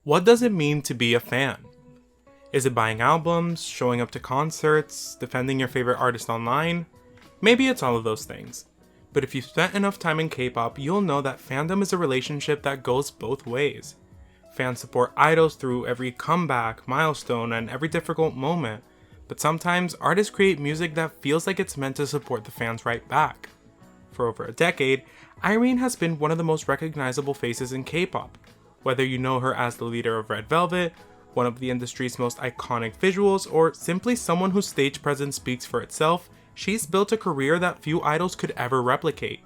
What does it mean to be a fan? Is it buying albums, showing up to concerts, defending your favorite artist online? Maybe it's all of those things. But if you've spent enough time in K-pop, you'll know that fandom is a relationship that goes both ways. Fans support idols through every comeback, milestone, and every difficult moment. But sometimes, artists create music that feels like it's meant to support the fans right back. For over a decade, Irene has been one of the most recognizable faces in K-pop. Whether you know her as the leader of Red Velvet, one of the industry's most iconic visuals, or simply someone whose stage presence speaks for itself, she's built a career that few idols could ever replicate.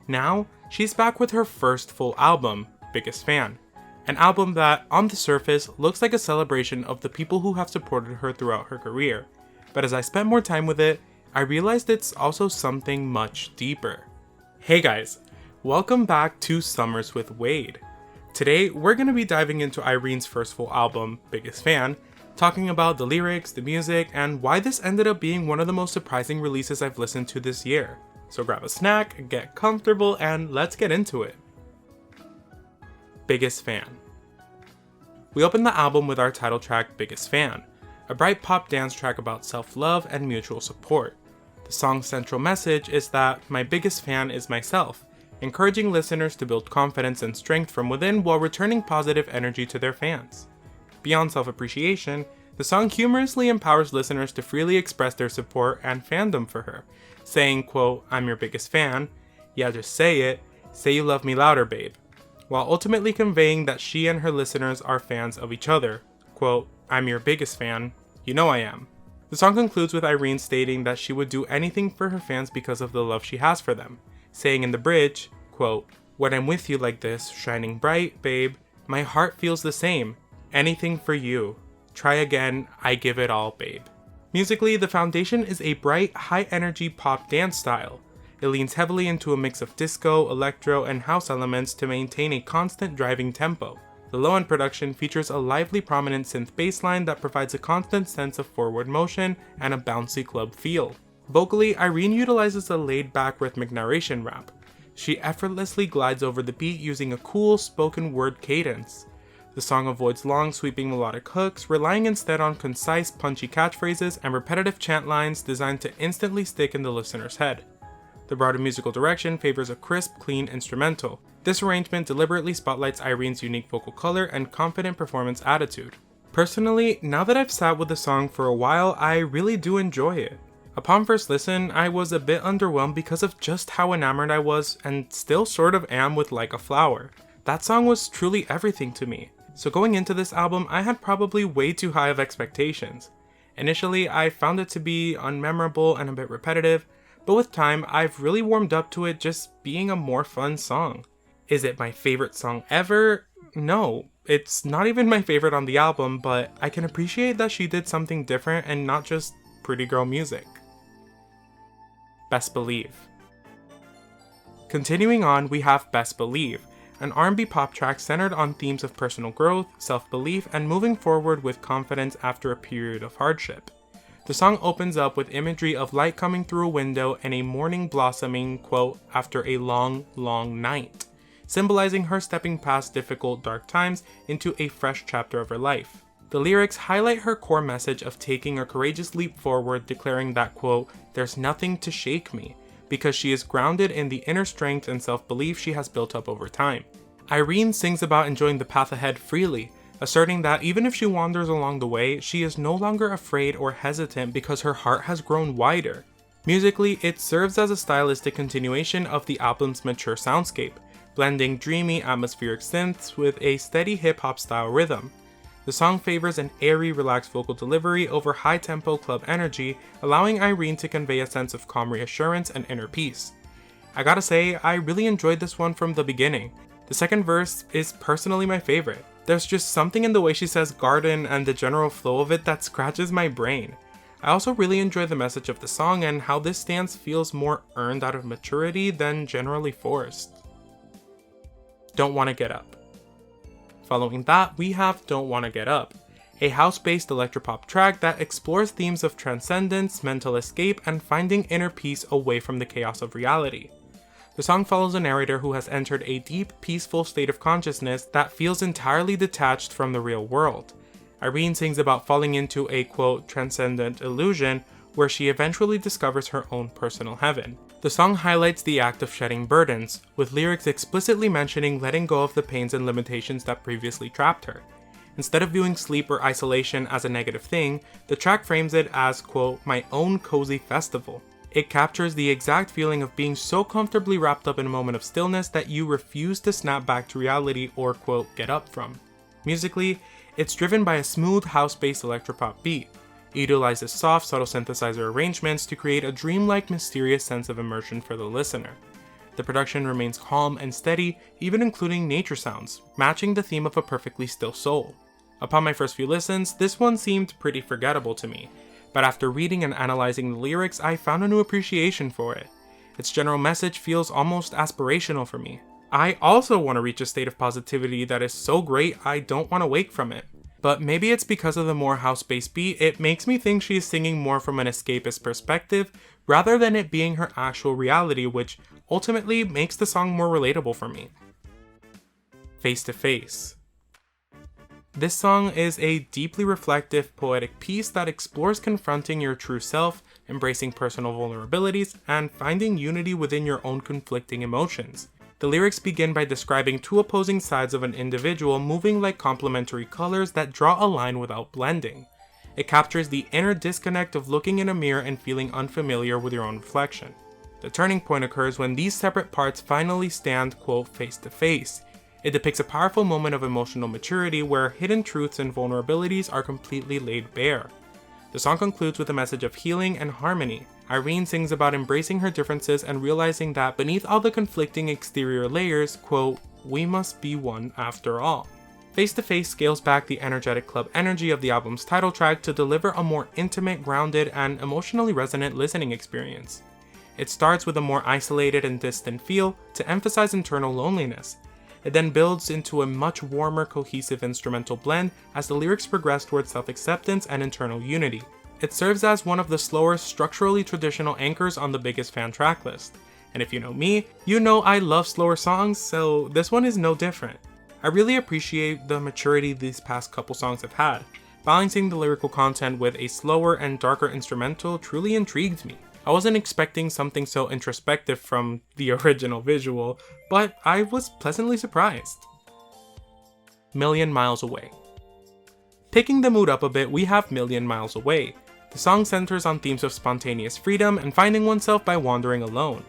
Now, she's back with her first full album, Biggest Fan. An album that, on the surface, looks like a celebration of the people who have supported her throughout her career. But as I spent more time with it, I realized it's also something much deeper. Hey guys, welcome back to Summers with Wayde. Today, we're going to be diving into Irene's first full album, Biggest Fan, talking about the lyrics, the music, and why this ended up being one of the most surprising releases I've listened to this year. So grab a snack, get comfortable, and let's get into it. Biggest Fan. We open the album with our title track, Biggest Fan, a bright pop dance track about self-love and mutual support. The song's central message is that my biggest fan is myself, encouraging listeners to build confidence and strength from within while returning positive energy to their fans. Beyond self-appreciation, the song humorously empowers listeners to freely express their support and fandom for her, saying, quote, "I'm your biggest fan, yeah just say it, say you love me louder babe," while ultimately conveying that she and her listeners are fans of each other, quote, "I'm your biggest fan, you know I am." The song concludes with Irene stating that she would do anything for her fans because of the love she has for them, saying in the bridge, quote, "When I'm with you like this, shining bright, babe, my heart feels the same. Anything for you. Try again, I give it all, babe." Musically, the foundation is a bright, high-energy pop dance style. It leans heavily into a mix of disco, electro, and house elements to maintain a constant driving tempo. The low-end production features a lively, prominent synth bass line that provides a constant sense of forward motion and a bouncy club feel. Vocally, Irene utilizes a laid-back rhythmic narration rap. She effortlessly glides over the beat using a cool spoken word cadence. The song avoids long, sweeping melodic hooks, relying instead on concise, punchy catchphrases and repetitive chant lines designed to instantly stick in the listener's head. The broader musical direction favors a crisp, clean instrumental. This arrangement deliberately spotlights Irene's unique vocal color and confident performance attitude. Personally, now that I've sat with the song for a while, I really do enjoy it. Upon first listen, I was a bit underwhelmed because of just how enamored I was and still sort of am with Like a Flower. That song was truly everything to me. So going into this album, I had probably way too high of expectations. Initially, I found it to be unmemorable and a bit repetitive, but with time, I've really warmed up to it just being a more fun song. Is it my favorite song ever? No, it's not even my favorite on the album, but I can appreciate that she did something different and not just pretty girl music. Best Believe. Continuing on, we have Best Believe, an R&B pop track centered on themes of personal growth, self-belief, and moving forward with confidence after a period of hardship. The song opens up with imagery of light coming through a window and a morning blossoming, quote, after a long, long night, symbolizing her stepping past difficult, dark times into a fresh chapter of her life. The lyrics highlight her core message of taking a courageous leap forward, declaring that, quote, "There's nothing to shake me," because she is grounded in the inner strength and self-belief she has built up over time. Irene sings about enjoying the path ahead freely, asserting that even if she wanders along the way, she is no longer afraid or hesitant because her heart has grown wider. Musically, it serves as a stylistic continuation of the album's mature soundscape, blending dreamy atmospheric synths with a steady hip-hop style rhythm. The song favors an airy, relaxed vocal delivery over high-tempo club energy, allowing Irene to convey a sense of calm reassurance and inner peace. I gotta say, I really enjoyed this one from the beginning. The second verse is personally my favorite. There's just something in the way she says garden and the general flow of it that scratches my brain. I also really enjoy the message of the song and how this stance feels more earned out of maturity than generally forced. Don't Wanna Get Up. Following that, we have Don't Wanna Get Up, a house-based electropop track that explores themes of transcendence, mental escape, and finding inner peace away from the chaos of reality. The song follows a narrator who has entered a deep, peaceful state of consciousness that feels entirely detached from the real world. Irene sings about falling into a, quote, transcendent illusion where she eventually discovers her own personal heaven. The song highlights the act of shedding burdens, with lyrics explicitly mentioning letting go of the pains and limitations that previously trapped her. Instead of viewing sleep or isolation as a negative thing, the track frames it as, quote, my own cozy festival. It captures the exact feeling of being so comfortably wrapped up in a moment of stillness that you refuse to snap back to reality or, quote, get up from. Musically, it's driven by a smooth house-based electropop beat. It utilizes soft, subtle synthesizer arrangements to create a dreamlike, mysterious sense of immersion for the listener. The production remains calm and steady, even including nature sounds, matching the theme of a perfectly still soul. Upon my first few listens, this one seemed pretty forgettable to me, but after reading and analyzing the lyrics, I found a new appreciation for it. Its general message feels almost aspirational for me. I also want to reach a state of positivity that is so great I don't want to wake from it. But maybe it's because of the more house-based beat, it makes me think she is singing more from an escapist perspective, rather than it being her actual reality, which ultimately makes the song more relatable for me. Face to Face. This song is a deeply reflective, poetic piece that explores confronting your true self, embracing personal vulnerabilities, and finding unity within your own conflicting emotions. The lyrics begin by describing two opposing sides of an individual moving like complementary colors that draw a line without blending. It captures the inner disconnect of looking in a mirror and feeling unfamiliar with your own reflection. The turning point occurs when these separate parts finally stand, quote, face to face. It depicts a powerful moment of emotional maturity where hidden truths and vulnerabilities are completely laid bare. The song concludes with a message of healing and harmony. Irene sings about embracing her differences and realizing that beneath all the conflicting exterior layers, quote, we must be one after all. Face to Face scales back the energetic club energy of the album's title track to deliver a more intimate, grounded, and emotionally resonant listening experience. It starts with a more isolated and distant feel to emphasize internal loneliness. It then builds into a much warmer, cohesive instrumental blend as the lyrics progress towards self-acceptance and internal unity. It serves as one of the slower, structurally traditional anchors on the Biggest Fan tracklist. And if you know me, you know I love slower songs, so this one is no different. I really appreciate the maturity these past couple songs have had. Balancing the lyrical content with a slower and darker instrumental truly intrigued me. I wasn't expecting something so introspective from the original visual, but I was pleasantly surprised. Million Miles Away. Picking the mood up a bit, we have Million Miles Away. The song centers on themes of spontaneous freedom and finding oneself by wandering alone.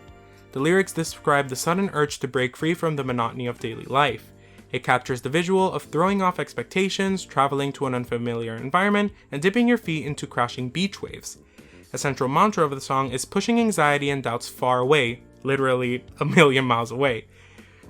The lyrics describe the sudden urge to break free from the monotony of daily life. It captures the visual of throwing off expectations, traveling to an unfamiliar environment, and dipping your feet into crashing beach waves. A central mantra of the song is pushing anxiety and doubts far away, literally a million miles away.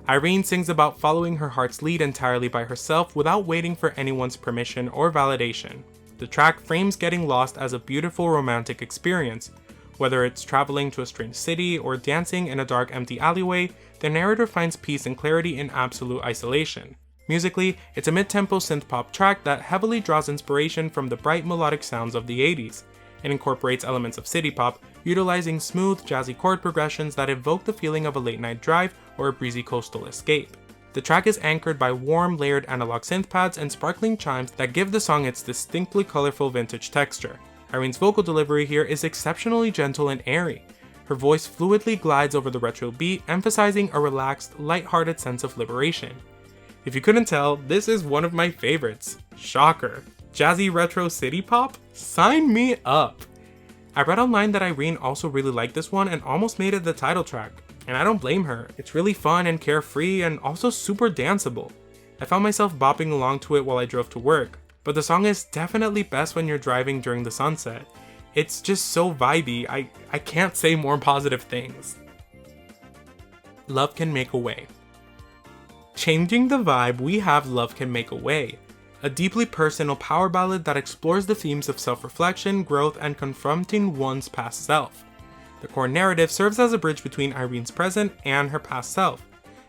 Irene sings about following her heart's lead entirely by herself without waiting for anyone's permission or validation. The track frames getting lost as a beautiful romantic experience. Whether it's traveling to a strange city or dancing in a dark, empty alleyway, the narrator finds peace and clarity in absolute isolation. Musically, it's a mid-tempo synth-pop track that heavily draws inspiration from the bright melodic sounds of the 80s. It incorporates elements of city pop, utilizing smooth, jazzy chord progressions that evoke the feeling of a late-night drive or a breezy coastal escape. The track is anchored by warm, layered analog synth pads and sparkling chimes that give the song its distinctly colorful vintage texture. Irene's vocal delivery here is exceptionally gentle and airy. Her voice fluidly glides over the retro beat, emphasizing a relaxed, light-hearted sense of liberation. If you couldn't tell, this is one of my favorites. Shocker. Jazzy retro city pop? Sign me up! I read online that Irene also really liked this one and almost made it the title track. And I don't blame her. It's really fun and carefree and also super danceable. I found myself bopping along to it while I drove to work. But the song is definitely best when you're driving during the sunset. It's just so vibey, I can't say more positive things. Love Can Make a Way. Changing the vibe, we have Love Can Make a Way, a deeply personal power ballad that explores the themes of self-reflection, growth, and confronting one's past self. The core narrative serves as a bridge between Irene's present and her past self.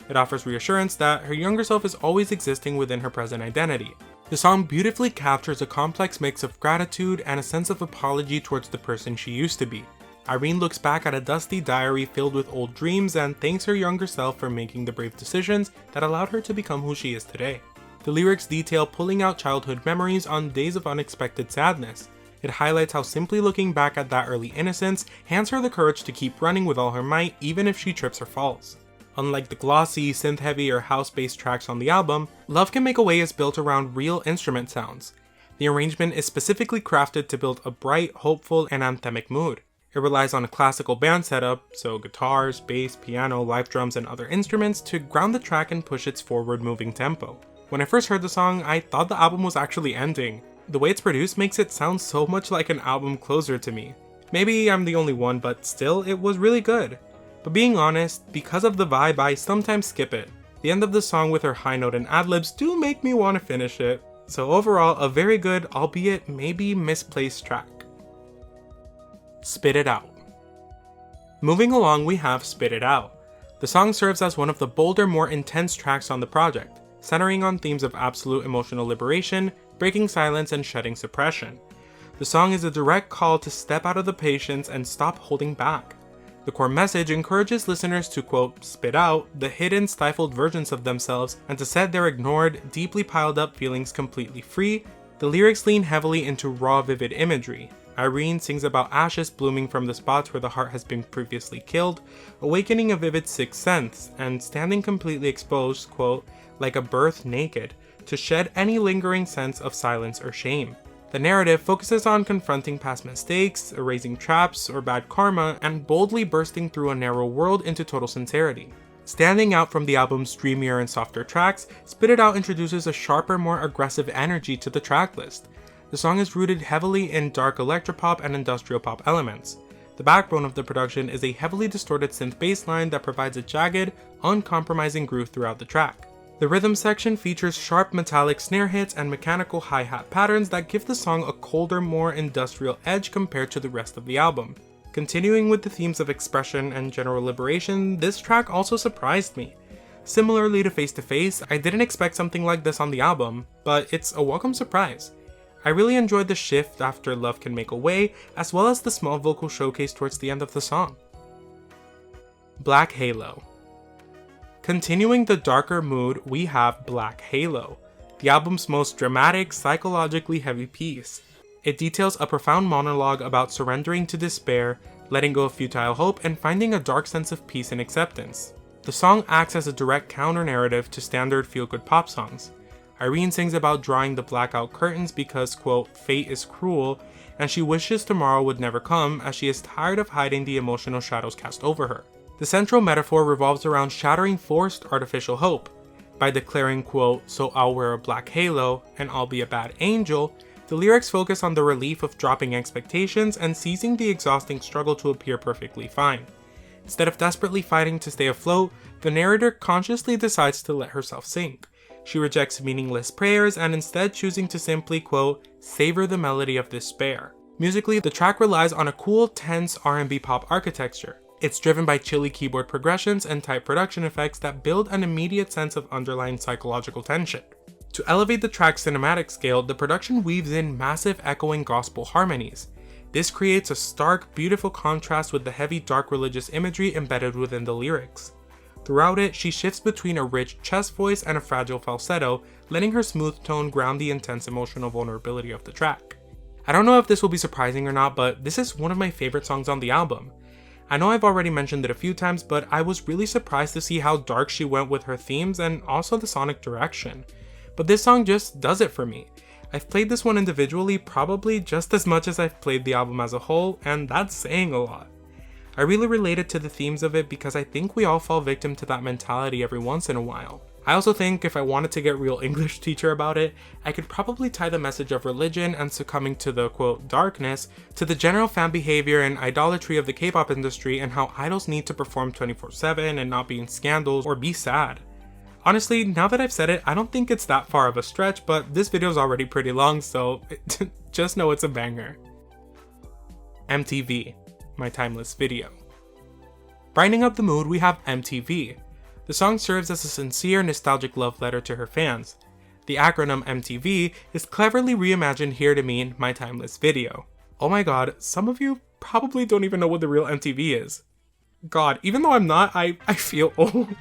It offers reassurance that her younger self is always existing within her present identity. The song beautifully captures a complex mix of gratitude and a sense of apology towards the person she used to be. Irene looks back at a dusty diary filled with old dreams and thanks her younger self for making the brave decisions that allowed her to become who she is today. The lyrics detail pulling out childhood memories on days of unexpected sadness. It highlights how simply looking back at that early innocence hands her the courage to keep running with all her might even if she trips or falls. Unlike the glossy, synth-heavy or house-based tracks on the album, Love Can Make a Way is built around real instrument sounds. The arrangement is specifically crafted to build a bright, hopeful, and anthemic mood. It relies on a classical band setup, so guitars, bass, piano, live drums, and other instruments to ground the track and push its forward-moving tempo. When I first heard the song, I thought the album was actually ending. The way it's produced makes it sound so much like an album closer to me. Maybe I'm the only one, but still, it was really good. But being honest, because of the vibe, I sometimes skip it. The end of the song with her high note and ad-libs do make me want to finish it. So overall, a very good, albeit maybe misplaced track. Spit It Out. Moving along, we have Spit It Out. The song serves as one of the bolder, more intense tracks on the project, centering on themes of absolute emotional liberation, breaking silence, and shedding suppression. The song is a direct call to step out of the patience and stop holding back. The core message encourages listeners to, quote, spit out the hidden, stifled versions of themselves and to set their ignored, deeply piled up feelings completely free. The lyrics lean heavily into raw, vivid imagery. Irene sings about ashes blooming from the spots where the heart has been previously killed, awakening a vivid sixth sense, and standing completely exposed, quote, like a birth naked, to shed any lingering sense of silence or shame. The narrative focuses on confronting past mistakes, erasing traps or bad karma, and boldly bursting through a narrow world into total sincerity. Standing out from the album's dreamier and softer tracks, Spit It Out introduces a sharper, more aggressive energy to the tracklist. The song is rooted heavily in dark electropop and industrial pop elements. The backbone of the production is a heavily distorted synth bass line that provides a jagged, uncompromising groove throughout the track. The rhythm section features sharp metallic snare hits and mechanical hi-hat patterns that give the song a colder, more industrial edge compared to the rest of the album. Continuing with the themes of expression and general liberation, this track also surprised me. Similarly to Face to Face, I didn't expect something like this on the album, but it's a welcome surprise. I really enjoyed the shift after Love Can Make a Way, as well as the small vocal showcase towards the end of the song. Black Halo. Continuing the darker mood, we have Black Halo, the album's most dramatic, psychologically heavy piece. It details a profound monologue about surrendering to despair, letting go of futile hope, and finding a dark sense of peace and acceptance. The song acts as a direct counter-narrative to standard feel-good pop songs. Irene sings about drawing the blackout curtains because, quote, fate is cruel, and she wishes tomorrow would never come as she is tired of hiding the emotional shadows cast over her. The central metaphor revolves around shattering forced artificial hope. By declaring, quote, so I'll wear a black halo and I'll be a bad angel, the lyrics focus on the relief of dropping expectations and seizing the exhausting struggle to appear perfectly fine. Instead of desperately fighting to stay afloat, the narrator consciously decides to let herself sink. She rejects meaningless prayers and instead choosing to simply, quote, savor the melody of despair. Musically, the track relies on a cool, tense R&B pop architecture. It's driven by chilly keyboard progressions and tight production effects that build an immediate sense of underlying psychological tension. To elevate the track's cinematic scale, the production weaves in massive echoing gospel harmonies. This creates a stark, beautiful contrast with the heavy dark religious imagery embedded within the lyrics. Throughout it, she shifts between a rich chest voice and a fragile falsetto, letting her smooth tone ground the intense emotional vulnerability of the track. I don't know if this will be surprising or not, but this is one of my favorite songs on the album. I know I've already mentioned it a few times, but I was really surprised to see how dark she went with her themes and also the sonic direction. But this song just does it for me. I've played this one individually probably just as much as I've played the album as a whole, and that's saying a lot. I really related to the themes of it because I think we all fall victim to that mentality every once in a while. I also think if I wanted to get real English teacher about it, I could probably tie the message of religion and succumbing to the, quote, darkness to the general fan behavior and idolatry of the K-pop industry and how idols need to perform 24/7 and not be in scandals or be sad. Honestly, now that I've said it, I don't think it's that far of a stretch, but this video is already pretty long, so just know it's a banger. MTV, my timeless video. Brightening up the mood, we have MTV. The song serves as a sincere, nostalgic love letter to her fans. The acronym MTV is cleverly reimagined here to mean My Timeless Video. Oh my god, some of you probably don't even know what the real MTV is. God, even though I'm not, I feel old.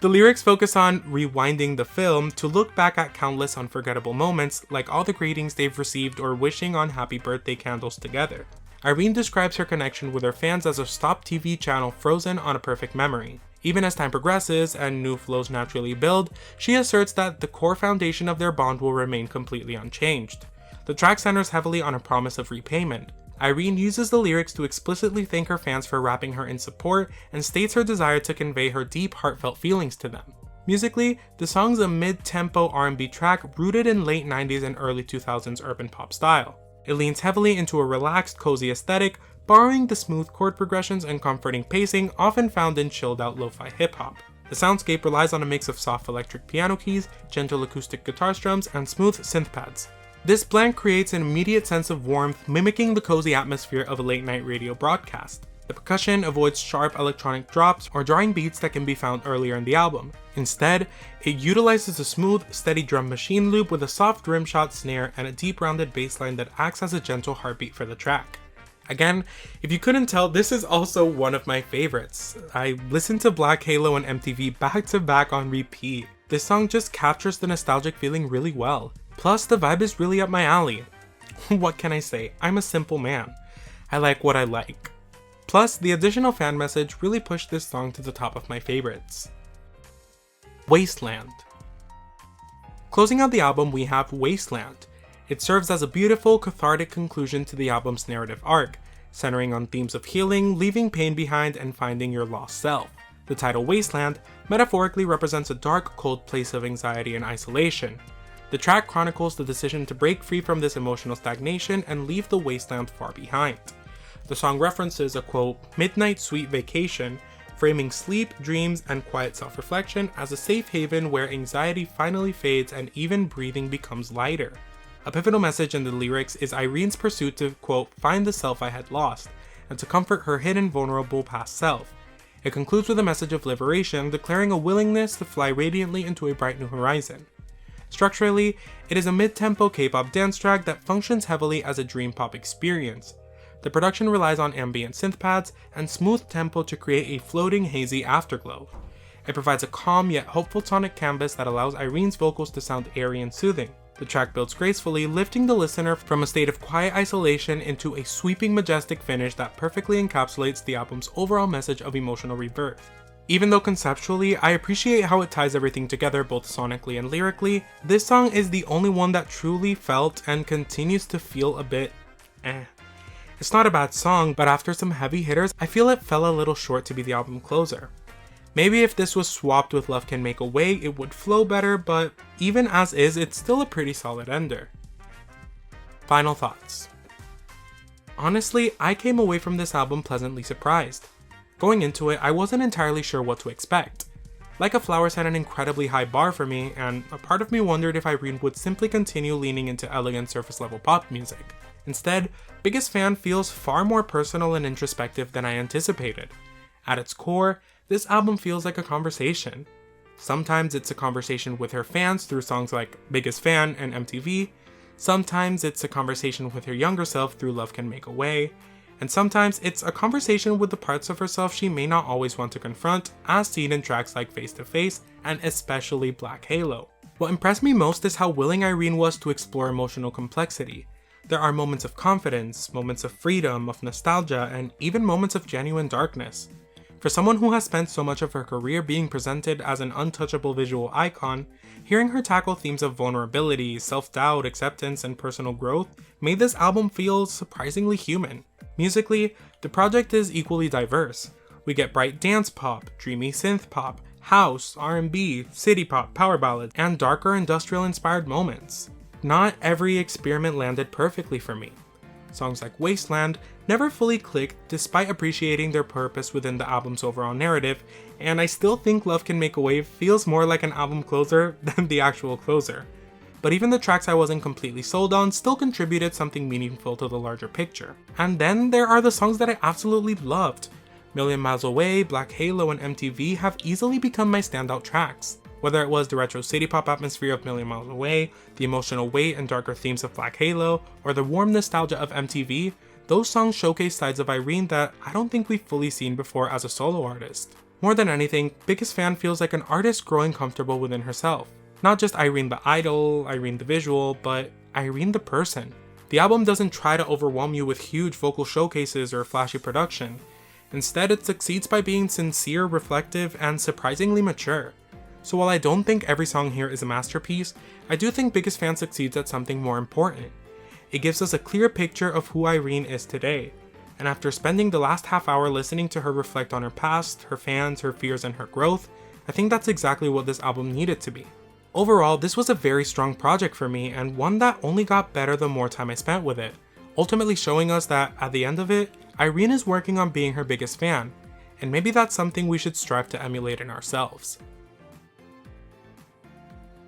The lyrics focus on rewinding the film to look back at countless unforgettable moments, like all the greetings they've received or wishing on happy birthday candles together. Irene describes her connection with her fans as a stop TV channel frozen on a perfect memory. Even as time progresses and new flows naturally build, she asserts that the core foundation of their bond will remain completely unchanged. The track centers heavily on a promise of repayment. Irene uses the lyrics to explicitly thank her fans for wrapping her in support and states her desire to convey her deep, heartfelt feelings to them. Musically, the song's a mid-tempo R&B track rooted in late 90s and early 2000s urban pop style. It leans heavily into a relaxed, cozy aesthetic, borrowing the smooth chord progressions and comforting pacing often found in chilled-out lo-fi hip-hop. The soundscape relies on a mix of soft electric piano keys, gentle acoustic guitar strums, and smooth synth pads. This blend creates an immediate sense of warmth, mimicking the cozy atmosphere of a late-night radio broadcast. The percussion avoids sharp electronic drops or jarring beats that can be found earlier in the album. Instead, it utilizes a smooth, steady drum machine loop with a soft rimshot snare and a deep rounded bass line that acts as a gentle heartbeat for the track. Again, if you couldn't tell, this is also one of my favorites. I listened to Black Halo and MTV back to back on repeat. This song just captures the nostalgic feeling really well. Plus, the vibe is really up my alley. What can I say? I'm a simple man. I like what I like. Plus, the additional fan message really pushed this song to the top of my favorites. Wasteland. Closing out the album, we have Wasteland. It serves as a beautiful, cathartic conclusion to the album's narrative arc, centering on themes of healing, leaving pain behind, and finding your lost self. The title Wasteland metaphorically represents a dark, cold place of anxiety and isolation. The track chronicles the decision to break free from this emotional stagnation and leave the wasteland far behind. The song references a quote, midnight sweet vacation, framing sleep, dreams, and quiet self-reflection as a safe haven where anxiety finally fades and even breathing becomes lighter. A pivotal message in the lyrics is Irene's pursuit to, quote, find the self I had lost, and to comfort her hidden, vulnerable past self. It concludes with a message of liberation, declaring a willingness to fly radiantly into a bright new horizon. Structurally, it is a mid-tempo K-pop dance track that functions heavily as a dream pop experience. The production relies on ambient synth pads and smooth tempo to create a floating, hazy afterglow. It provides a calm yet hopeful tonic canvas that allows Irene's vocals to sound airy and soothing. The track builds gracefully, lifting the listener from a state of quiet isolation into a sweeping, majestic finish that perfectly encapsulates the album's overall message of emotional rebirth. Even though conceptually, I appreciate how it ties everything together both sonically and lyrically, this song is the only one that truly felt and continues to feel a bit eh. It's not a bad song, but after some heavy hitters, I feel it fell a little short to be the album closer. Maybe if this was swapped with Love Can Make a Way, it would flow better, but even as is, it's still a pretty solid ender. Final thoughts. Honestly, I came away from this album pleasantly surprised. Going into it, I wasn't entirely sure what to expect. Like a Flower set an incredibly high bar for me, and a part of me wondered if Irene would simply continue leaning into elegant surface level pop music. Instead, Biggest Fan feels far more personal and introspective than I anticipated. At its core, this album feels like a conversation. Sometimes it's a conversation with her fans through songs like Biggest Fan and MTV, sometimes it's a conversation with her younger self through Love Can Make a Way, and sometimes it's a conversation with the parts of herself she may not always want to confront, as seen in tracks like Face to Face and especially Black Halo. What impressed me most is how willing Irene was to explore emotional complexity. There are moments of confidence, moments of freedom, of nostalgia, and even moments of genuine darkness. For someone who has spent so much of her career being presented as an untouchable visual icon, hearing her tackle themes of vulnerability, self-doubt, acceptance, and personal growth made this album feel surprisingly human. Musically, the project is equally diverse. We get bright dance pop, dreamy synth pop, house, R&B, city pop, power ballads, and darker industrial-inspired moments. Not every experiment landed perfectly for me. Songs like Wasteland never fully clicked despite appreciating their purpose within the album's overall narrative, and I still think Love Can Make a Way feels more like an album closer than the actual closer. But even the tracks I wasn't completely sold on still contributed something meaningful to the larger picture. And then there are the songs that I absolutely loved. Million Miles Away, Black Halo, and MTV have easily become my standout tracks. Whether it was the retro city pop atmosphere of Million Miles Away, the emotional weight and darker themes of Black Halo, or the warm nostalgia of MTV, those songs showcase sides of Irene that I don't think we've fully seen before as a solo artist. More than anything, Biggest Fan feels like an artist growing comfortable within herself. Not just Irene the idol, Irene the visual, but Irene the person. The album doesn't try to overwhelm you with huge vocal showcases or flashy production. Instead, it succeeds by being sincere, reflective, and surprisingly mature. So while I don't think every song here is a masterpiece, I do think Biggest Fan succeeds at something more important. It gives us a clear picture of who Irene is today. And after spending the last half hour listening to her reflect on her past, her fans, her fears, and her growth, I think that's exactly what this album needed to be. Overall, this was a very strong project for me, and one that only got better the more time I spent with it, ultimately showing us that, at the end of it, Irene is working on being her biggest fan, and maybe that's something we should strive to emulate in ourselves.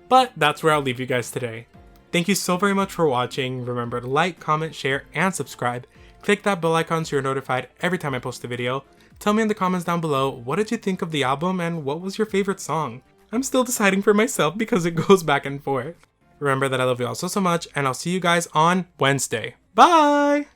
But that's where I'll leave you guys today. Thank you so very much for watching. Remember to like, comment, share, and subscribe. Click that bell icon so you're notified every time I post a video. Tell me in the comments down below, what did you think of the album and what was your favorite song? I'm still deciding for myself because it goes back and forth. Remember that I love you all so much, and I'll see you guys on Wednesday. Bye!